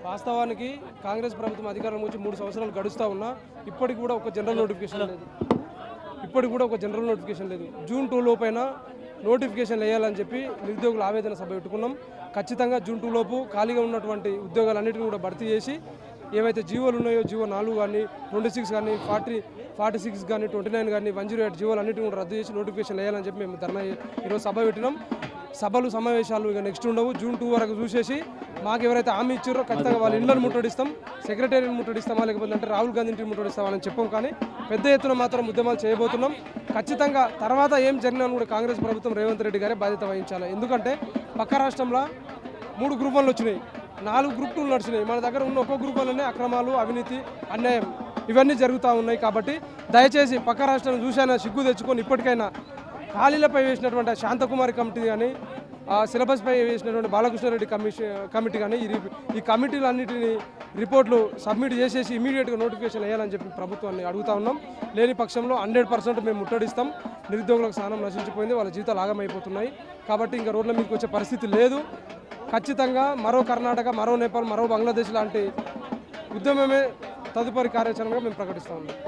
వాస్తవానికి కాంగ్రెస్ ప్రభుత్వం అధికారంలో వచ్చి 3 సంవత్సరాలు గడుస్తూ ఉన్నా ఇప్పటికి కూడా ఒక జనరల్ నోటిఫికేషన్ లేదు. జూన్ 2 లోపైన నోటిఫికేషన్ వేయాలని చెప్పి నిరుద్యోగుల ఆవేదన సభ పెట్టుకున్నాం. ఖచ్చితంగా జూన్ 2 లోపు ఖాళీగా ఉన్నటువంటి ఉద్యోగాలన్నింటినీ కూడా భర్తీ చేసి ఏవైతే జీవోలు ఉన్నాయో జీవో 4 కానీ 26 కానీ 46 కానీ 29 కానీ 108 జీవోలు అన్నింటినీ కూడా రద్దు చేసి నోటిఫికేషన్ వేయాలని చెప్పి మేము ధర్నా ఈరోజు సభ పెట్టినాం. సభలు సమావేశాలు ఇక నెక్స్ట్ ఉండవు. జూన్ 2 వరకు చూసేసి మాకు ఎవరైతే హామీ ఇచ్చారో ఖచ్చితంగా వాళ్ళ ఇళ్లను ముట్టడిస్తాం, సెక్రటేరియట్ ముట్టడిస్తామా లేకపోతే అంటే రాహుల్ గాంధీ ఇంటిని ముట్టడిస్తామా అని చెప్పాం. కానీ పెద్ద ఎత్తున మాత్రం ఉద్యమాలు చేయబోతున్నాం. ఖచ్చితంగా తర్వాత ఏం జరిగినా కూడా కాంగ్రెస్ ప్రభుత్వం రేవంత్ రెడ్డి గారే బాధ్యత వహించాలి. ఎందుకంటే పక్క రాష్ట్రంలో 3 గ్రూప్ 1లు వచ్చినాయి, 4 గ్రూప్ 2లు నడిచినాయి. మన దగ్గర ఉన్న ఒక్కో గ్రూప్ 1లోనే అక్రమాలు, అవినీతి, అన్యాయం ఇవన్నీ జరుగుతూ ఉన్నాయి. కాబట్టి దయచేసి పక్క రాష్ట్రాన్ని చూసైనా సిగ్గు తెచ్చుకొని ఇప్పటికైనా ఖాళీలపై వేసినటువంటి శాంతకుమారి కమిటీ కానీ సిలబస్పై వేసినటువంటి బాలకృష్ణారెడ్డి కమిటీ కానీ ఈ కమిటీలన్నింటినీ రిపోర్ట్లు సబ్మిట్ చేసేసి ఇమీడియట్గా నోటిఫికేషన్ వేయాలని చెప్పి ప్రభుత్వాన్ని అడుగుతా ఉన్నాం. లేని పక్షంలో 100% మేము ముట్టడిస్తాం. నిరుద్యోగులకు స్థానం నశించిపోయింది, వాళ్ళ జీవితాలు ఆగమైపోతున్నాయి. కాబట్టి ఇంకా రోడ్ల మీదకి వచ్చే పరిస్థితి లేదు. ఖచ్చితంగా మరో కర్ణాటక, మరో నేపాల్, మరో బంగ్లాదేశ్ లాంటి ఉద్యమమే తదుపరి కార్యాచరణగా మేము ప్రకటిస్తూ ఉన్నాం.